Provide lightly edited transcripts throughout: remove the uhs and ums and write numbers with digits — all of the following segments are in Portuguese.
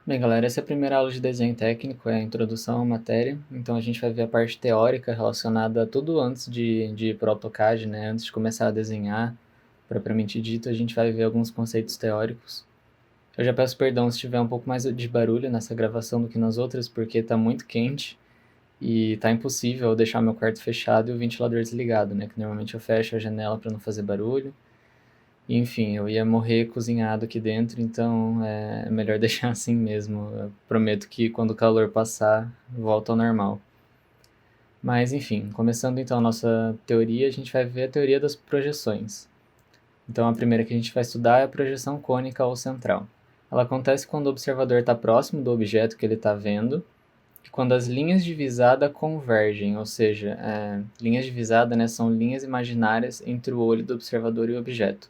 Bem, galera, essa é a primeira aula de desenho técnico, é a introdução à matéria. Então a gente vai ver a parte teórica relacionada a tudo antes de ir para o AutoCAD, né? Antes de começar a desenhar, propriamente dito, a gente vai ver alguns conceitos teóricos. Eu já peço perdão se tiver um pouco mais de barulho nessa gravação do que nas outras, porque tá muito quente e tá impossível eu deixar meu quarto fechado e o ventilador desligado, né? Que normalmente eu fecho a janela para não fazer barulho. Enfim, eu ia morrer cozinhado aqui dentro, então é melhor deixar assim mesmo. Eu prometo que quando o calor passar, volta ao normal. Mas enfim, começando então a nossa teoria, a gente vai ver a teoria das projeções. Então a primeira que a gente vai estudar é a projeção cônica ou central. Ela acontece quando o observador está próximo do objeto que ele está vendo e quando as linhas de visada convergem, ou seja, linhas de visada, né, são linhas imaginárias entre o olho do observador e o objeto.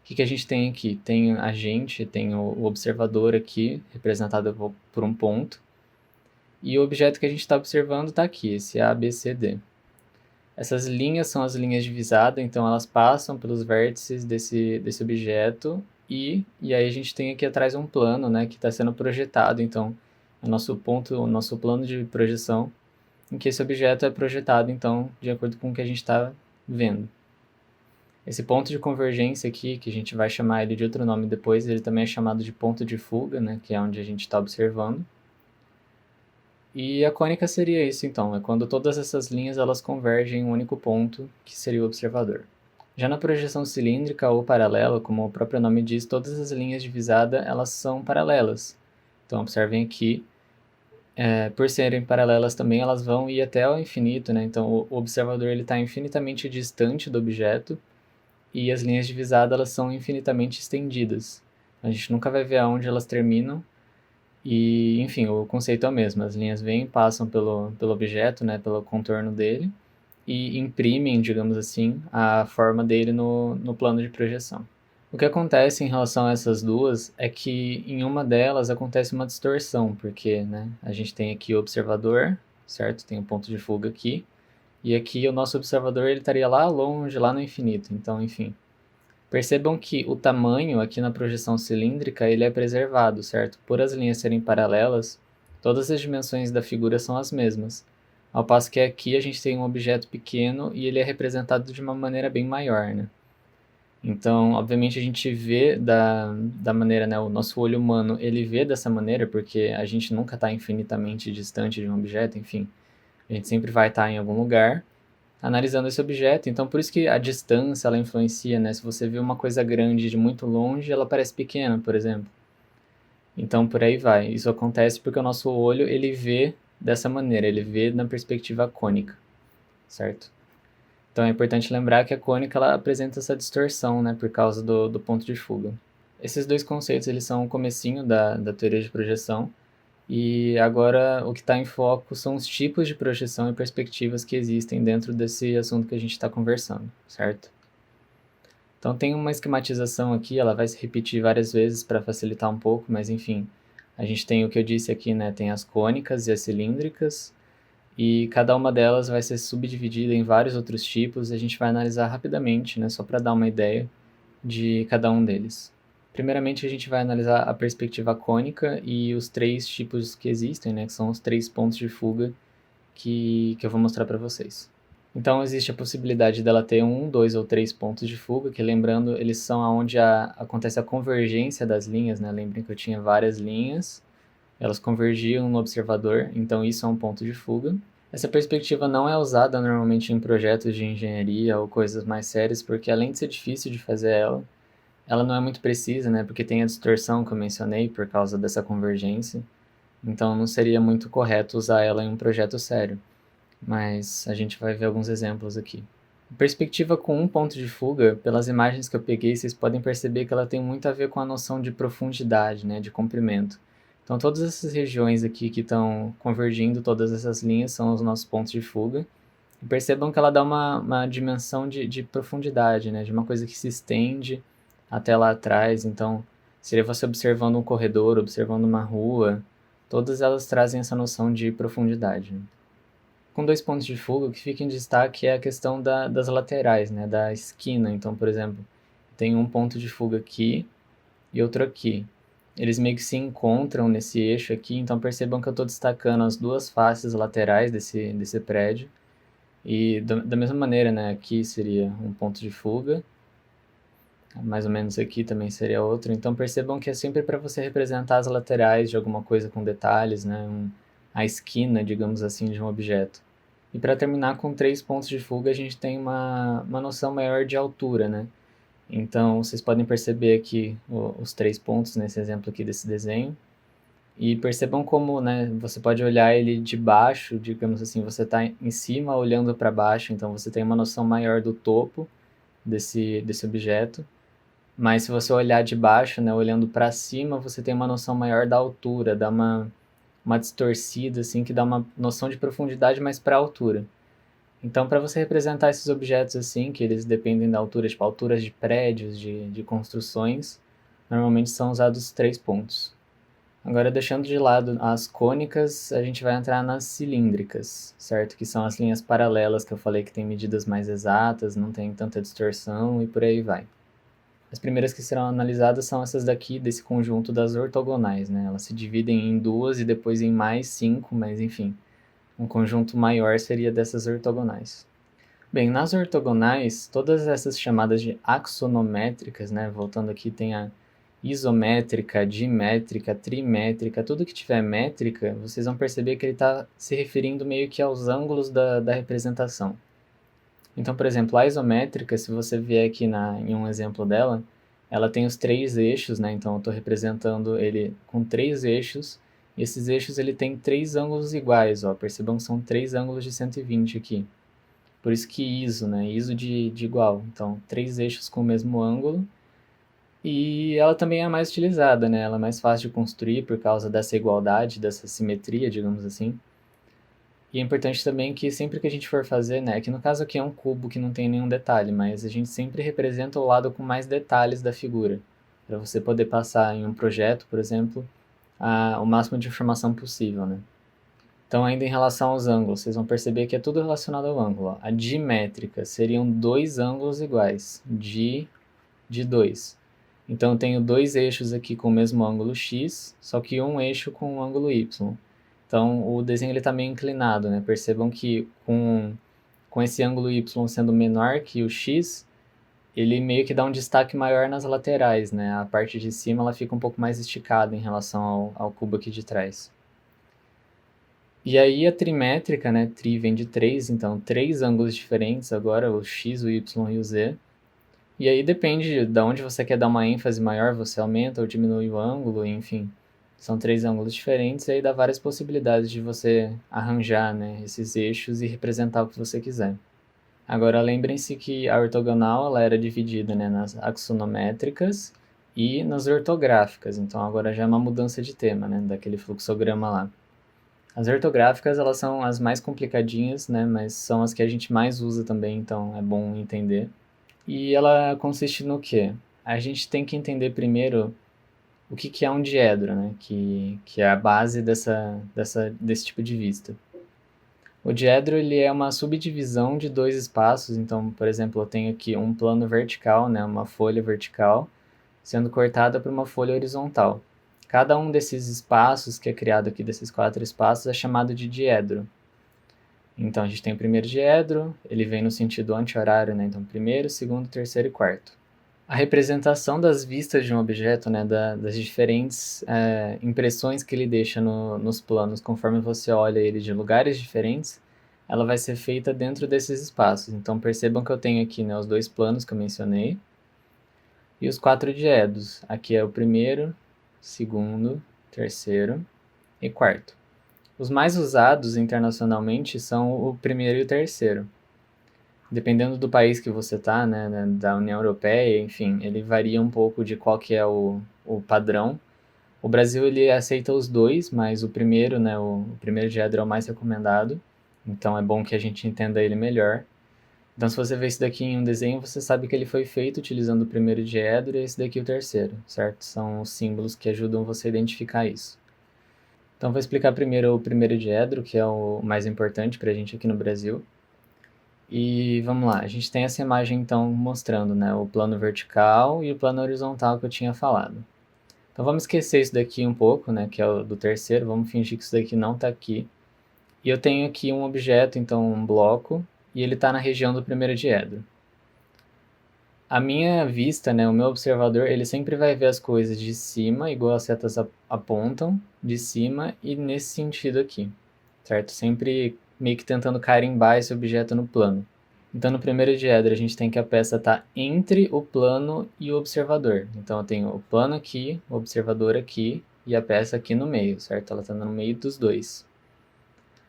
O que a gente tem aqui? Tem a gente, tem o observador aqui, representado por um ponto, e o objeto que a gente está observando está aqui, esse A, B, C, D. Essas linhas são as linhas de visada, então elas passam pelos vértices desse objeto, e aí a gente tem aqui atrás um plano, né, que está sendo projetado, então é o nosso plano de projeção, em que esse objeto é projetado, então, de acordo com o que a gente está vendo. Esse ponto de convergência aqui, que a gente vai chamar ele de outro nome depois, ele também é chamado de ponto de fuga, né, que é onde a gente está observando. E a cônica seria isso, então, é quando todas essas linhas elas convergem em um único ponto, que seria o observador. Já na projeção cilíndrica ou paralela, como o próprio nome diz, todas as linhas de visada elas são paralelas. Então, observem aqui, por serem paralelas também, elas vão ir até o infinito, né? Então, o observador está infinitamente distante do objeto, e as linhas de visada elas são infinitamente estendidas. A gente nunca vai ver aonde elas terminam e, enfim, o conceito é o mesmo. As linhas vêm, passam pelo objeto, né, pelo contorno dele e imprimem, digamos assim, a forma dele no plano de projeção. O que acontece em relação a essas duas é que em uma delas acontece uma distorção, porque, né, a gente tem aqui o observador, certo? Tem o ponto de fuga aqui, e aqui o nosso observador ele estaria lá longe, lá no infinito. Então, enfim, percebam que o tamanho aqui na projeção cilíndrica ele é preservado, certo? Por as linhas serem paralelas, todas as dimensões da figura são as mesmas. Ao passo que aqui a gente tem um objeto pequeno e ele é representado de uma maneira bem maior, né? Então, obviamente a gente vê da maneira, né? O nosso olho humano, ele vê dessa maneira porque a gente nunca está infinitamente distante de um objeto, enfim. A gente sempre vai estar em algum lugar analisando esse objeto. Então, por isso que a distância ela influencia, né? Se você vê uma coisa grande de muito longe, ela parece pequena, por exemplo. Então, por aí vai. Isso acontece porque o nosso olho ele vê dessa maneira, ele vê na perspectiva cônica, certo? Então, é importante lembrar que a cônica ela apresenta essa distorção, né? Por causa do ponto de fuga. Esses dois conceitos eles são o comecinho da teoria de projeção. E agora o que está em foco são os tipos de projeção e perspectivas que existem dentro desse assunto que a gente está conversando, certo? Então tem uma esquematização aqui, ela vai se repetir várias vezes para facilitar um pouco, mas enfim, a gente tem o que eu disse aqui, né? Tem as cônicas e as cilíndricas, e cada uma delas vai ser subdividida em vários outros tipos, e a gente vai analisar rapidamente, né? Só para dar uma ideia de cada um deles. Primeiramente, a gente vai analisar a perspectiva cônica e os três tipos que existem, né, que são os três pontos de fuga que eu vou mostrar para vocês. Então, existe a possibilidade dela ter um, dois ou três pontos de fuga, que lembrando, eles são onde acontece a convergência das linhas, né? Lembrem que eu tinha várias linhas, elas convergiam no observador, então isso é um ponto de fuga. Essa perspectiva não é usada normalmente em projetos de engenharia ou coisas mais sérias, porque além de ser difícil de fazer ela não é muito precisa, né? Porque tem a distorção que eu mencionei por causa dessa convergência. Então não seria muito correto usar ela em um projeto sério. Mas a gente vai ver alguns exemplos aqui. Perspectiva com um ponto de fuga, pelas imagens que eu peguei, vocês podem perceber que ela tem muito a ver com a noção de profundidade, né? De comprimento. Então todas essas regiões aqui que estão convergindo, todas essas linhas são os nossos pontos de fuga. E percebam que ela dá uma dimensão de profundidade, né? De uma coisa que se estende até lá atrás. Então, seria você observando um corredor, observando uma rua. Todas elas trazem essa noção de profundidade. Né? Com dois pontos de fuga, o que fica em destaque é a questão das laterais, né? Da esquina. Então, por exemplo, tem um ponto de fuga aqui e outro aqui. eles meio que se encontram nesse eixo aqui, então percebam que eu estou destacando as duas faces laterais desse prédio. E da mesma maneira, né, aqui seria um ponto de fuga, mais ou menos aqui também seria outro. Então percebam que é sempre para você representar as laterais de alguma coisa com detalhes, né, a esquina, digamos assim, de um objeto. E para terminar com 3 pontos de fuga, a gente tem uma noção maior de altura, né? Então vocês podem perceber aqui os 3 pontos nesse exemplo aqui desse desenho. E percebam como, né, você pode olhar ele de baixo, digamos assim, você está em cima olhando para baixo, então você tem uma noção maior do topo desse objeto. Mas se você olhar de baixo, né, olhando para cima, você tem uma noção maior da altura, dá uma distorcida, assim, que dá uma noção de profundidade, mas para a altura. Então, para você representar esses objetos assim, que eles dependem da altura, tipo alturas de prédios, de construções, normalmente são usados 3 pontos. Agora, deixando de lado as cônicas, a gente vai entrar nas cilíndricas, certo? Que são as linhas paralelas que eu falei que tem medidas mais exatas, não tem tanta distorção e por aí vai. As primeiras que serão analisadas são essas daqui, desse conjunto das ortogonais, né? Elas se dividem em duas e depois em mais 5, mas enfim, um conjunto maior seria dessas ortogonais. Bem, nas ortogonais, todas essas chamadas de axonométricas, né? Voltando aqui, tem a isométrica, dimétrica, trimétrica, tudo que tiver métrica, vocês vão perceber que ele está se referindo meio que aos ângulos da representação. Então, por exemplo, a isométrica, se você vier aqui em um exemplo dela, ela tem os 3 eixos, né? Então, eu estou representando ele com 3 eixos, e esses eixos ele tem 3 ângulos iguais, ó. Percebam que são 3 ângulos de 120 aqui. Por isso que ISO, né? ISO de igual. Então, 3 eixos com o mesmo ângulo. E ela também é a mais utilizada, né? Ela é mais fácil de construir por causa dessa igualdade, dessa simetria, digamos assim. E é importante também que sempre que a gente for fazer, né? Que no caso aqui é um cubo que não tem nenhum detalhe, mas a gente sempre representa o lado com mais detalhes da figura. Para você poder passar em um projeto, por exemplo, o máximo de informação possível, né? Então, ainda em relação aos ângulos, vocês vão perceber que é tudo relacionado ao ângulo. Ó. A dimétrica seriam 2 ângulos iguais, de 2. Então, eu tenho 2 eixos aqui com o mesmo ângulo x, só que um eixo com o ângulo y. Então, o desenho está meio inclinado, né? Percebam que com esse ângulo y sendo menor que o x, ele meio que dá um destaque maior nas laterais, né? A parte de cima ela fica um pouco mais esticada em relação ao cubo aqui de trás. E aí a trimétrica, né? Tri vem de 3, então 3 ângulos diferentes agora, o x, o y e o z. E aí depende de onde você quer dar uma ênfase maior, você aumenta ou diminui o ângulo, enfim. São 3 ângulos diferentes e aí dá várias possibilidades de você arranjar, né, esses eixos e representar o que você quiser. Agora lembrem-se que a ortogonal ela era dividida, né, nas axonométricas e nas ortográficas. Então agora já é uma mudança de tema, né, daquele fluxograma lá. As ortográficas, elas são as mais complicadinhas, né, mas são as que a gente mais usa também, então é bom entender. E ela consiste no quê? A gente tem que entender primeiro o que é um diedro, né, que é a base desse tipo de vista. O diedro ele é uma subdivisão de 2 espaços, então, por exemplo, eu tenho aqui um plano vertical, né, uma folha vertical, sendo cortada por uma folha horizontal. Cada um desses espaços que é criado aqui, desses 4 espaços, é chamado de diedro. Então, a gente tem o primeiro diedro, ele vem no sentido anti-horário, né? Então, primeiro, segundo, terceiro e quarto. A representação das vistas de um objeto, né, das diferentes impressões que ele deixa nos planos, conforme você olha ele de lugares diferentes, ela vai ser feita dentro desses espaços. Então, percebam que eu tenho aqui, né, os 2 planos que eu mencionei e os 4 diedros. Aqui é o primeiro, segundo, terceiro e quarto. Os mais usados internacionalmente são o primeiro e o terceiro. Dependendo do país que você está, né, da União Europeia, enfim, ele varia um pouco de qual que é o padrão. O Brasil ele aceita os 2, mas o primeiro, né, o primeiro diedro é o mais recomendado. Então é bom que a gente entenda ele melhor. Então, se você vê esse daqui em um desenho, você sabe que ele foi feito utilizando o primeiro diedro e esse daqui o terceiro, certo? São os símbolos que ajudam você a identificar isso. Então, vou explicar primeiro o primeiro diedro, que é o mais importante para a gente aqui no Brasil. E vamos lá, a gente tem essa imagem então mostrando, né, o plano vertical e o plano horizontal que eu tinha falado. Então vamos esquecer isso daqui um pouco, né, que é o do terceiro, vamos fingir que isso daqui não está aqui. E eu tenho aqui um objeto, então um bloco, e ele está na região do primeiro diedro. A minha vista, né, o meu observador, ele sempre vai ver as coisas de cima, igual as setas apontam, de cima e nesse sentido aqui, certo? Sempre meio que tentando carimbar esse objeto no plano. Então, no primeiro diedro, a gente tem que a peça está entre o plano e o observador. Então, eu tenho o plano aqui, o observador aqui e a peça aqui no meio, certo? Ela está no meio dos dois.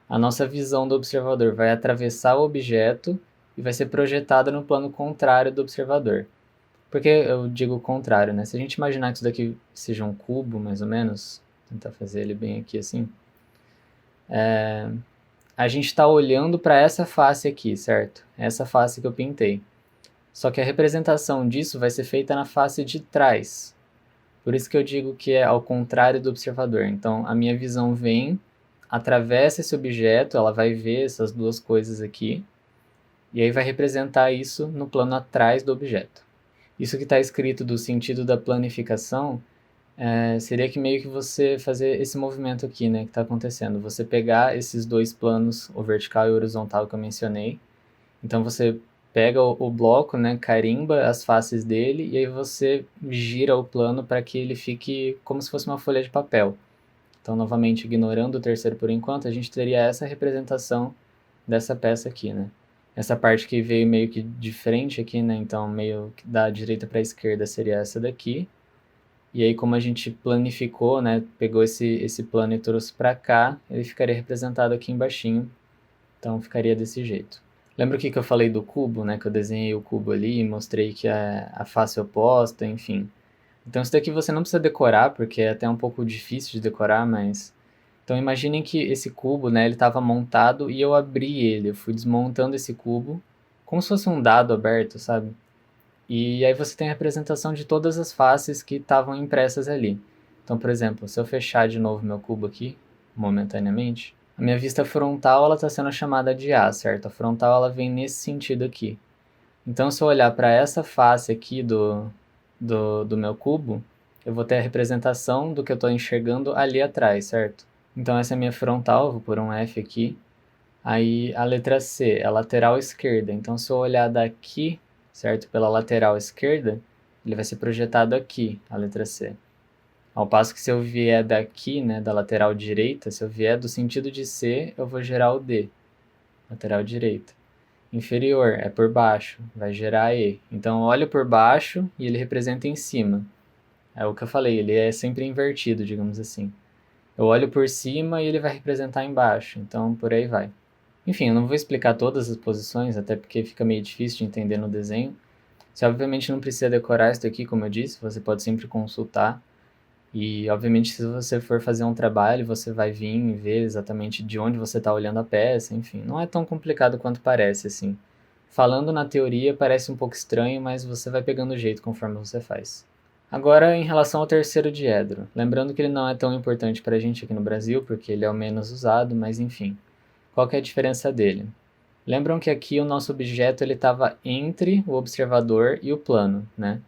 A nossa visão do observador vai atravessar o objeto e vai ser projetada no plano contrário do observador. Por que eu digo o contrário, né? Se a gente imaginar que isso daqui seja um cubo, mais ou menos, tentar fazer ele bem aqui assim, a gente está olhando para essa face aqui, certo? Essa face que eu pintei. Só que a representação disso vai ser feita na face de trás. Por isso que eu digo que é ao contrário do observador. Então, a minha visão vem, atravessa esse objeto, ela vai ver essas duas coisas aqui, e aí vai representar isso no plano atrás do objeto. Isso que está escrito do sentido da planificação seria que meio que você fazer esse movimento aqui, né, que está acontecendo. Você pegar esses dois planos, o vertical e o horizontal que eu mencionei. Então você pega o bloco, né, carimba as faces dele e aí você gira o plano para que ele fique como se fosse uma folha de papel. Então, novamente, ignorando o terceiro por enquanto, a gente teria essa representação dessa peça aqui, né? Essa parte que veio meio que de frente aqui, né? Então, meio que da direita para a esquerda seria essa daqui. E aí, como a gente planificou, né? Pegou esse plano e trouxe para cá, ele ficaria representado aqui embaixinho. Então, ficaria desse jeito. Lembra o que eu falei do cubo, né? Que eu desenhei o cubo ali e mostrei que é a face oposta, enfim. Então, isso daqui você não precisa decorar, porque é até um pouco difícil de decorar, mas... Então, imaginem que esse cubo, né, ele estava montado e eu abri ele. Eu fui desmontando esse cubo, como se fosse um dado aberto, sabe? E aí você tem a representação de todas as faces que estavam impressas ali. Então, por exemplo, se eu fechar de novo meu cubo aqui, momentaneamente, a minha vista frontal ela está sendo chamada de A, certo? A frontal ela vem nesse sentido aqui. Então, se eu olhar para essa face aqui do meu cubo, eu vou ter a representação do que eu estou enxergando ali atrás, certo? Então, essa é a minha frontal, vou pôr um F aqui. Aí, a letra C é a lateral esquerda. Então, se eu olhar daqui, certo, pela lateral esquerda, ele vai ser projetado aqui, a letra C. Ao passo que se eu vier daqui, né, da lateral direita, se eu vier do sentido de C, eu vou gerar o D, lateral direita. Inferior é por baixo, vai gerar E. Então, eu olho por baixo e ele representa em cima. É o que eu falei, ele é sempre invertido, digamos assim. Eu olho por cima e ele vai representar embaixo, então por aí vai. Enfim, eu não vou explicar todas as posições, até porque fica meio difícil de entender no desenho. Você obviamente não precisa decorar isso aqui, como eu disse, você pode sempre consultar. E, obviamente, se você for fazer um trabalho, você vai vir e ver exatamente de onde você está olhando a peça, enfim. Não é tão complicado quanto parece, assim. Falando na teoria, parece um pouco estranho, mas você vai pegando o jeito conforme você faz. Agora, em relação ao terceiro diedro. Lembrando que ele não é tão importante para a gente aqui no Brasil, porque ele é o menos usado, mas enfim. Qual que é a diferença dele? Lembram que aqui o nosso objeto estava entre o observador e o plano, né?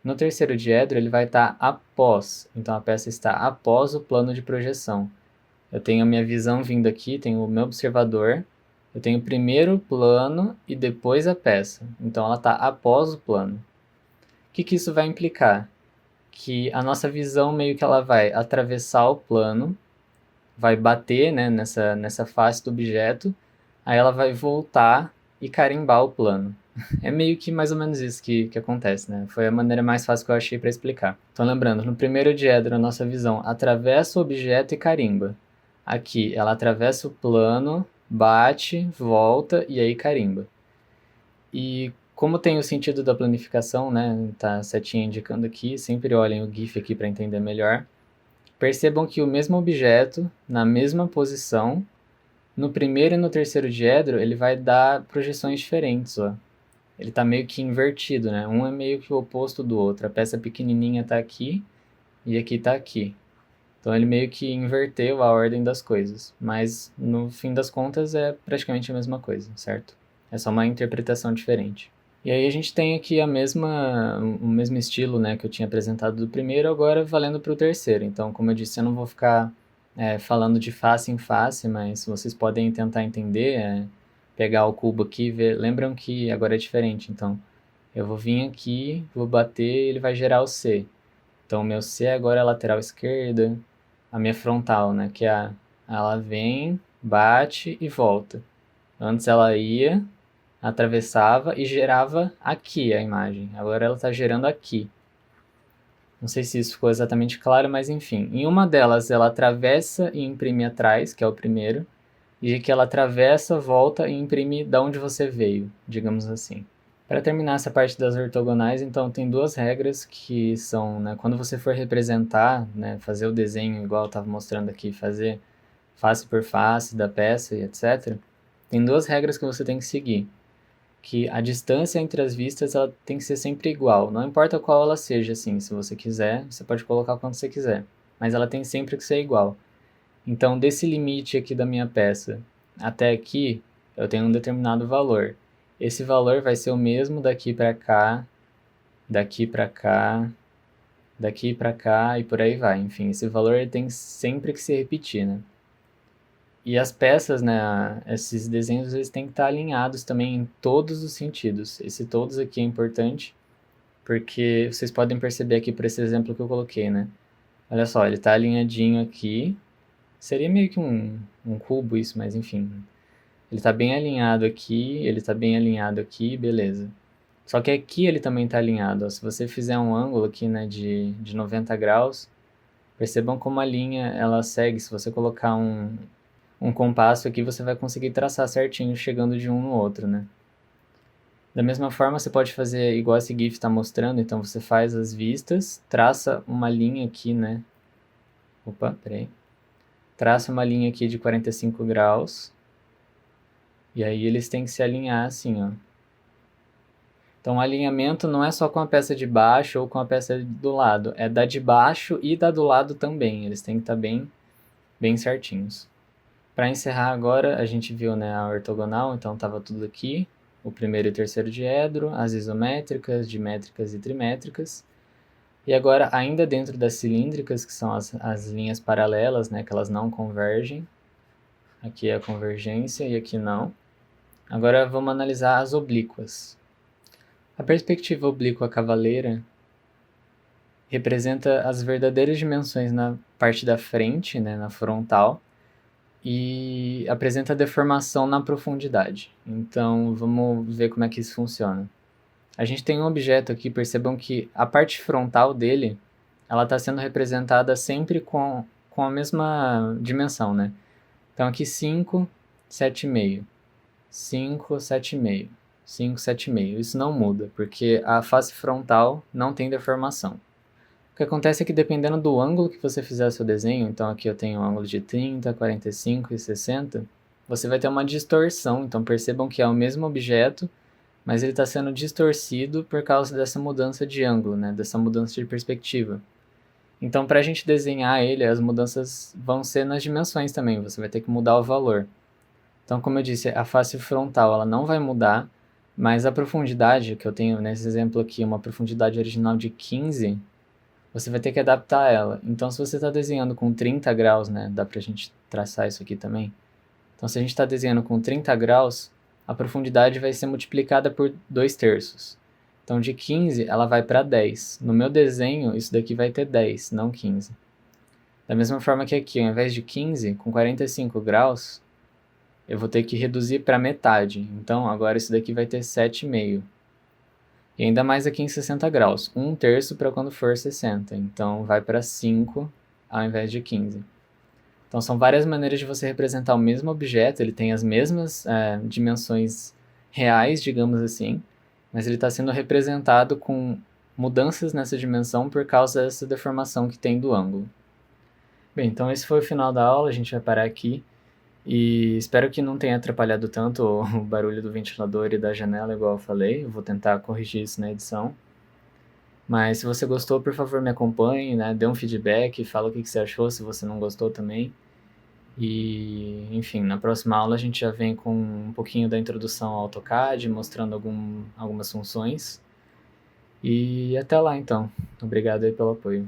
No terceiro diedro, ele vai estar após, então a peça está após o plano de projeção. Eu tenho a minha visão vindo aqui, tenho o meu observador, eu tenho primeiro o plano e depois a peça. Então ela está após o plano. O que isso vai implicar? Que a nossa visão meio que ela vai atravessar o plano, vai bater, né, nessa face do objeto, aí ela vai voltar e carimbar o plano. É meio que mais ou menos isso que acontece, né? Foi a maneira mais fácil que eu achei para explicar. Então, lembrando, no primeiro diedro, a nossa visão atravessa o objeto e carimba. Aqui, ela atravessa o plano, bate, volta e aí carimba. E como tem o sentido da planificação, né? Tá a setinha indicando aqui, sempre olhem o GIF aqui para entender melhor. Percebam que o mesmo objeto, na mesma posição, no primeiro e no terceiro diedro, ele vai dar projeções diferentes, ó. Ele está meio que invertido, né? Um é meio que o oposto do outro. A peça pequenininha está aqui e aqui está aqui. Então ele meio que inverteu a ordem das coisas. Mas no fim das contas é praticamente a mesma coisa, certo? É só uma interpretação diferente. E aí a gente tem aqui o mesmo estilo, né, que eu tinha apresentado do primeiro, agora valendo para o terceiro. Então, como eu disse, eu não vou ficar falando de face em face, mas vocês podem tentar entender, pegar o cubo aqui e ver. Lembram que agora é diferente, então eu vou vir aqui, vou bater, ele vai gerar o C. Então, o meu C agora é a lateral esquerda, a minha frontal, né, ela vem, bate e volta. Antes ela ia, atravessava e gerava aqui a imagem. Agora ela está gerando aqui. Não sei se isso ficou exatamente claro, mas enfim. Em uma delas ela atravessa e imprime atrás, que é o primeiro, e que ela atravessa, volta e imprime da onde você veio, digamos assim. Para terminar essa parte das ortogonais, então tem duas regras que são, né, quando você for representar, né, fazer o desenho igual eu estava mostrando aqui, fazer face por face da peça e etc. Tem duas regras que você tem que seguir. Que a distância entre as vistas ela tem que ser sempre igual, não importa qual ela seja, assim, se você quiser, você pode colocar quanto você quiser, mas ela tem sempre que ser igual. Então, desse limite aqui da minha peça até aqui, eu tenho um determinado valor. Esse valor vai ser o mesmo daqui para cá, daqui para cá, daqui para cá e por aí vai. Enfim, esse valor tem sempre que se repetir, né? E as peças, né, esses desenhos, eles têm que estar alinhados também em todos os sentidos. Esse todos aqui é importante, porque vocês podem perceber aqui por esse exemplo que eu coloquei, né? Olha só, ele está alinhadinho aqui. Seria meio que um cubo isso, mas enfim. Ele está bem alinhado aqui, ele está bem alinhado aqui, beleza. Só que aqui ele também está alinhado. Ó. Se você fizer um ângulo aqui, né, de 90 graus, percebam como a linha ela segue. Se você colocar um compasso aqui, você vai conseguir traçar certinho, chegando de um no outro, né? Da mesma forma, você pode fazer igual esse GIF está mostrando, então você faz as vistas, traça uma linha aqui, né? Opa, peraí. Traça uma linha aqui de 45 graus, e aí eles têm que se alinhar assim, ó. Então, o alinhamento não é só com a peça de baixo ou com a peça do lado, é da de baixo e da do lado também, eles têm que estar bem certinhos. Para encerrar agora, a gente viu, né, a ortogonal, então estava tudo aqui, o primeiro e o terceiro diedro, as isométricas, dimétricas e trimétricas. E agora, ainda dentro das cilíndricas, que são as linhas paralelas, né, que elas não convergem. Aqui é a convergência e aqui não. Agora vamos analisar as oblíquas. A perspectiva oblíqua cavaleira representa as verdadeiras dimensões na parte da frente, né, na frontal, e apresenta deformação na profundidade. Então, vamos ver como é que isso funciona. A gente tem um objeto aqui, percebam que a parte frontal dele, ela está sendo representada sempre com a mesma dimensão, né? Então, aqui 5, 7,5. 5, 7,5. 5, 7,5. Isso não muda, porque a face frontal não tem deformação. O que acontece é que dependendo do ângulo que você fizer o seu desenho, então aqui eu tenho um ângulo de 30, 45 e 60, você vai ter uma distorção. Então percebam que é o mesmo objeto, mas ele está sendo distorcido por causa dessa mudança de ângulo, né? Dessa mudança de perspectiva. Então, para a gente desenhar ele, as mudanças vão ser nas dimensões também, você vai ter que mudar o valor. Então, como eu disse, a face frontal ela não vai mudar, mas a profundidade, que eu tenho nesse exemplo aqui, uma profundidade original de 15, você vai ter que adaptar ela. Então, se você está desenhando com 30 graus, né, dá para a gente traçar isso aqui também. Então, se a gente está desenhando com 30 graus, a profundidade vai ser multiplicada por 2/3. Então, de 15, ela vai para 10. No meu desenho, isso daqui vai ter 10, não 15. Da mesma forma que aqui, ao invés de 15, com 45 graus, eu vou ter que reduzir para metade. Então, agora isso daqui vai ter 7,5. E ainda mais aqui em 60 graus. 1/3 para quando for 60. Então, vai para 5 ao invés de 15. Então, são várias maneiras de você representar o mesmo objeto. Ele tem as mesmas dimensões reais, digamos assim, mas ele está sendo representado com mudanças nessa dimensão por causa dessa deformação que tem do ângulo. Bem, então esse foi o final da aula. A gente vai parar aqui. E espero que não tenha atrapalhado tanto o barulho do ventilador e da janela, igual eu falei. Eu vou tentar corrigir isso na edição. Mas se você gostou, por favor, me acompanhe, né? Dê um feedback, fala o que você achou, se você não gostou também. E, enfim, na próxima aula a gente já vem com um pouquinho da introdução ao AutoCAD, mostrando algumas funções. E até lá então. Obrigado aí pelo apoio.